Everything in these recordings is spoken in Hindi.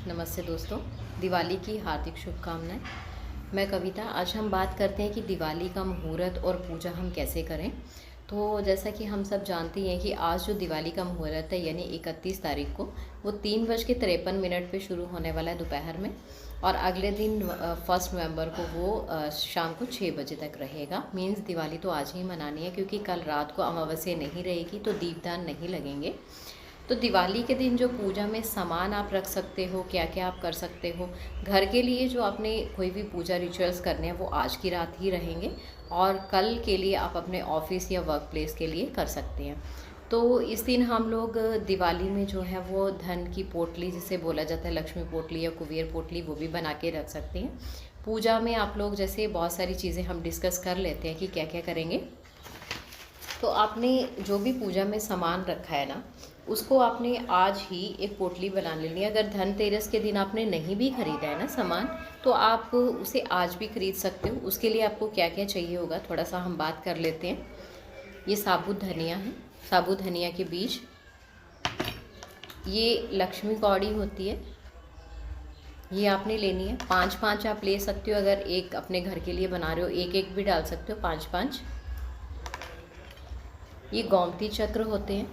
नमस्ते दोस्तों, दिवाली की हार्दिक शुभकामनाएं। मैं कविता। आज हम बात करते हैं कि दिवाली का मुहूर्त और पूजा हम कैसे करें। तो जैसा कि हम सब जानते हैं कि आज जो दिवाली का मुहूर्त है यानी 31 तारीख को वो 3:53 पे शुरू होने वाला है दोपहर में, और अगले दिन 1 नवंबर को वो शाम को 6 बजे तक रहेगा। मीन्स दिवाली तो आज ही मनानी है, क्योंकि कल रात को अमावस्या नहीं रहेगी तो दीपदान नहीं लगेंगे। तो दिवाली के दिन जो पूजा में सामान आप रख सकते हो, क्या क्या आप कर सकते हो घर के लिए, जो आपने कोई भी पूजा रिचुअल्स करने हैं वो आज की रात ही रहेंगे, और कल के लिए आप अपने ऑफिस या वर्क प्लेस के लिए कर सकते हैं। तो इस दिन हम लोग दिवाली में जो है वो धन की पोटली, जिसे बोला जाता है लक्ष्मी पोटली या कुबेर पोटली, वो भी बना के रख सकते हैं। पूजा में आप लोग जैसे बहुत सारी चीज़ें हम डिस्कस कर लेते हैं कि क्या क्या करेंगे। तो आपने जो भी पूजा में सामान रखा है ना, उसको आपने आज ही एक पोटली बना लेनी है। अगर धनतेरस के दिन आपने नहीं भी खरीदा है ना सामान, तो आप उसे आज भी खरीद सकते हो। उसके लिए आपको क्या क्या चाहिए होगा, थोड़ा सा हम बात कर लेते हैं। ये साबुत धनिया है, साबुत धनिया के बीज। ये लक्ष्मी कौड़ी होती है, ये आपने लेनी है। 5-5 आप ले सकते हो, अगर एक अपने घर के लिए बना रहे हो एक एक भी डाल सकते हो, 5-5। ये गोमती चक्र होते हैं,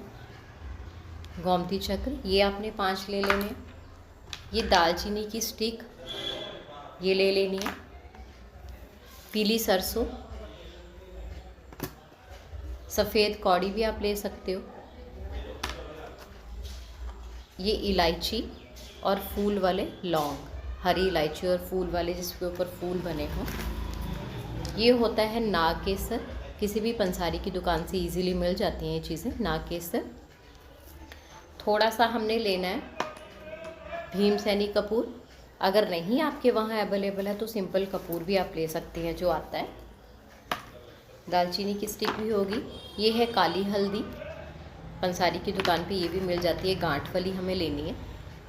गोमती चक्र, ये आपने 5 ले लेने हैं। ये दालचीनी की स्टिक, ये ले लेनी है। पीली सरसों, सफ़ेद कौड़ी भी आप ले सकते हो। ये इलायची और फूल वाले लौंग, हरी इलायची और फूल वाले जिसके ऊपर फूल बने हों। ये होता है नाग केसर, किसी भी पंसारी की दुकान से इजीली मिल जाती हैं ये चीज़ें, नाग केसर। थोड़ा सा हमने लेना है भीमसेनी कपूर, अगर नहीं आपके वहाँ अवेलेबल है तो सिंपल कपूर भी आप ले सकते हैं जो आता है। दालचीनी की स्टिक भी होगी। ये है काली हल्दी, पंसारी की दुकान पे ये भी मिल जाती है, गांठ वाली हमें लेनी है।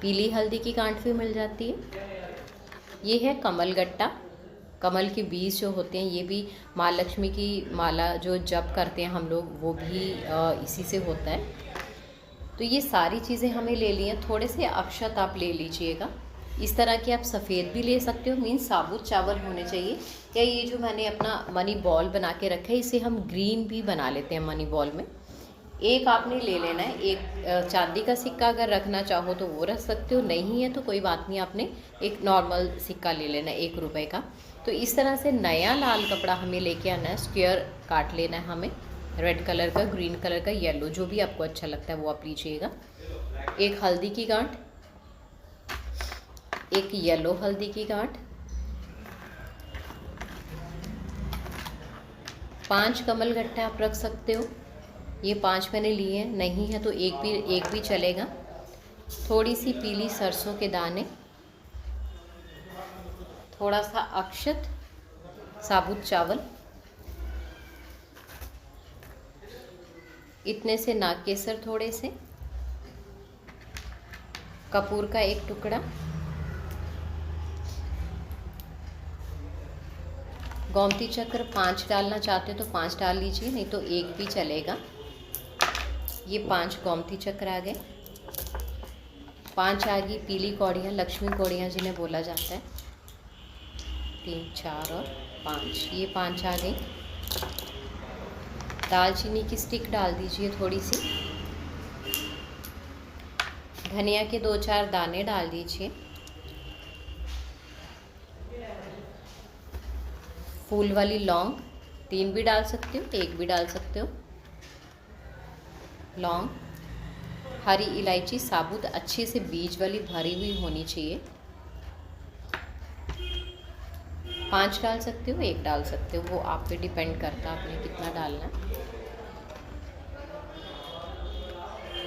पीली हल्दी की गांठ भी मिल जाती है। ये है कमल गट्टा, कमल के बीज जो होते हैं, ये भी माँ लक्ष्मी की माला जो जप करते हैं हम लोग, वो भी इसी से होता है। तो ये सारी चीज़ें हमें ले ली हैं। थोड़े से अक्षत आप ले लीजिएगा। इस तरह के आप सफ़ेद भी ले सकते हो, मीन्स साबुत चावल होने चाहिए। या ये जो मैंने अपना मनी बॉल बना के रखा है, इसे हम ग्रीन भी बना लेते हैं मनी बॉल में। एक आपने ले लेना है, एक चांदी का सिक्का अगर रखना चाहो तो वो रख सकते हो, नहीं है तो कोई बात नहीं, आपने एक नॉर्मल सिक्का ले लेना है 1 रुपये का। तो इस तरह से नया लाल कपड़ा हमें लेके आना है, स्क्वायर काट लेना है हमें, रेड कलर का, ग्रीन कलर का, येलो, जो भी आपको अच्छा लगता है वो आप लीजिएगा। एक हल्दी की गांठ, एक येलो हल्दी की गांठ, 5 कमल गट्टे आप रख सकते हो। ये 5 मैंने लिए हैं, नहीं है तो एक भी चलेगा। थोड़ी सी पीली सरसों के दाने, थोड़ा सा अक्षत, साबुत चावल, इतने से नाग केसर, थोड़े से कपूर का एक टुकड़ा, गोमती चक्र 5 डालना चाहते हो तो 5 डाल लीजिए, नहीं तो एक भी चलेगा। ये 5 गोमती चक्र आ गए। 5 आ गई पीली कौड़ियाँ, लक्ष्मी कौड़ियाँ जिन्हें बोला जाता है। 3, 4 और 5, ये 5 आ गई। दालचीनी की स्टिक डाल दीजिए थोड़ी सी। धनिया के 2-4 दाने डाल दीजिए। फूल वाली लौंग 3 भी डाल सकते हो, 1 भी डाल सकते हो। लौंग, हरी इलायची साबुत, अच्छे से बीज वाली भरी हुई होनी चाहिए। 5 डाल सकते हो, 1 डाल सकते हो, वो आप पे डिपेंड करता है आपने कितना डालना है।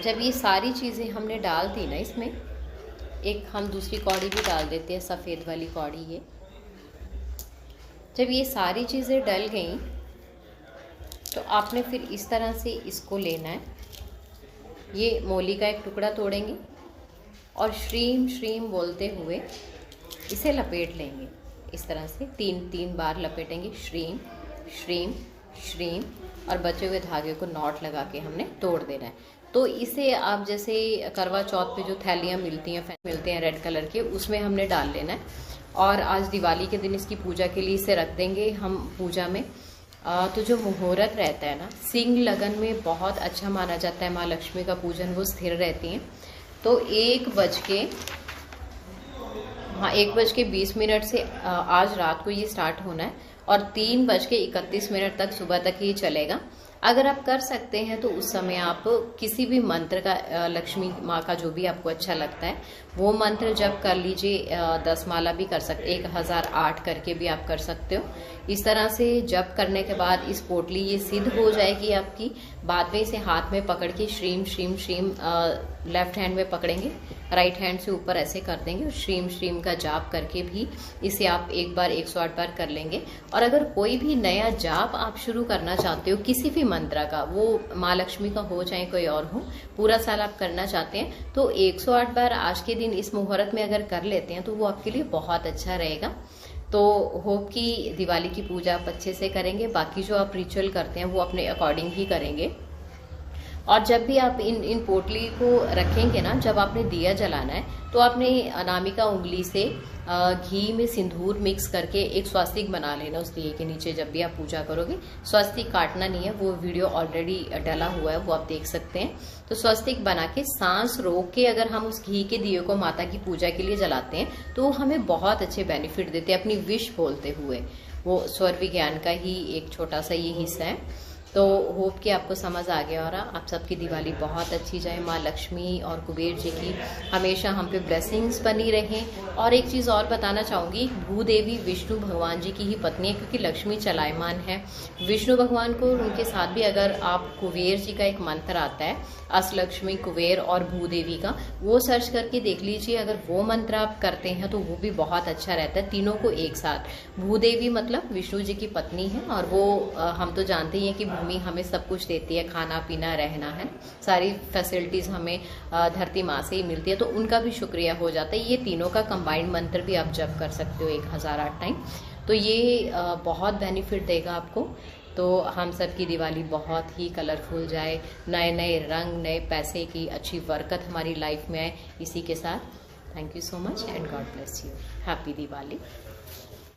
जब ये सारी चीज़ें हमने डाल दी ना, इसमें एक हम दूसरी कौड़ी भी डाल देते हैं, सफ़ेद वाली कौड़ी। ये जब ये सारी चीज़ें डल गई तो आपने फिर इस तरह से इसको लेना है। ये मोली का एक टुकड़ा तोड़ेंगे और श्रीम श्रीम बोलते हुए इसे लपेट लेंगे। इस तरह से 3 बार लपेटेंगे, श्रीम श्रीम श्रीम, और बचे हुए धागे को नॉट लगा के हमने तोड़ देना है। तो इसे आप जैसे करवा चौथ पे जो थैलियाँ मिलती हैं मिलते हैं रेड कलर के, उसमें हमने डाल लेना है। और आज दिवाली के दिन इसकी पूजा के लिए इसे रख देंगे हम पूजा में। तो जो मुहूर्त रहता है ना, सिंह लगन में बहुत अच्छा माना जाता है। माँ लक्ष्मी का पूजन वो स्थिर रहती हैं। तो 1:20 से आज रात को ये स्टार्ट होना है और 3:31 तक सुबह तक ये चलेगा। अगर आप कर सकते हैं तो उस समय आप किसी भी मंत्र का, लक्ष्मी माँ का जो भी आपको अच्छा लगता है वो मंत्र जप कर लीजिए। 10 माला भी कर सकते, 1008 करके भी आप कर सकते हो। इस तरह से जप करने के बाद इस पोटली ये सिद्ध हो जाएगी आपकी। बाद में इसे हाथ में पकड़ के श्रीम श्रीम श्रीम, लेफ्ट हैंड में पकड़ेंगे, राइट हैंड से ऊपर ऐसे कर देंगे और श्रीम श्रीम का जाप करके भी इसे आप एक बार 108 बार कर लेंगे। और अगर कोई भी नया जाप आप शुरू करना चाहते हो किसी भी मंत्र का, वो माँ लक्ष्मी का हो चाहे कोई और हो, पूरा साल आप करना चाहते हैं तो 108 बार आज के दिन इस मुहूर्त में अगर कर लेते हैं तो वो आपके लिए बहुत अच्छा रहेगा। तो होप कि दिवाली की पूजा आप अच्छे से करेंगे। बाकी जो आप रिचुअल करते हैं वो अपने अकॉर्डिंग ही करेंगे। और जब भी आप इन पोटली को रखेंगे ना, जब आपने दिया जलाना है तो आपने अनामिका उंगली से घी में सिंदूर मिक्स करके एक स्वास्तिक बना लेना उस दिए के नीचे। जब भी आप पूजा करोगे, स्वास्तिक काटना नहीं है, वो वीडियो ऑलरेडी डला हुआ है, वो आप देख सकते हैं। तो स्वास्तिक बना के सांस रोक के अगर हम उस घी के दिए को माता की पूजा के लिए जलाते हैं तो हमें बहुत अच्छे बेनिफिट देते हैं अपनी विश बोलते हुए। वो स्वर विज्ञान का ही एक छोटा सा ये हिस्सा है। तो होप कि आपको समझ आ गया होगा। आप सबकी दिवाली बहुत अच्छी जाए। माँ लक्ष्मी और कुबेर जी की हमेशा हम पे ब्लेसिंग्स बनी रहें। और एक चीज़ और बताना चाहूँगी, भूदेवी विष्णु भगवान जी की ही पत्नी है, क्योंकि लक्ष्मी चलायमान है। विष्णु भगवान को उनके साथ भी अगर आप कुबेर जी का एक मंत्र आता है, अष्टलक्ष्मी, कुबेर और भूदेवी का, वो सर्च करके देख लीजिए। अगर वो मंत्र आप करते हैं तो वो भी बहुत अच्छा रहता है, तीनों को एक साथ। भूदेवी मतलब विष्णु जी की पत्नी है और वो हम तो जानते ही हैं कि भूमि हमें सब कुछ देती है, खाना पीना रहना है, सारी फैसिलिटीज हमें धरती माँ से ही मिलती है, तो उनका भी शुक्रिया हो जाता है। ये तीनों का कंबाइंड मंत्र भी आप जप कर सकते हो 1008 टाइम। तो ये बहुत बेनिफिट देगा आपको। तो हम सब की दिवाली बहुत ही कलरफुल जाए, नए नए रंग, नए पैसे की अच्छी बरकत हमारी लाइफ में आए। इसी के साथ thank you so much and God bless you. Happy Diwali.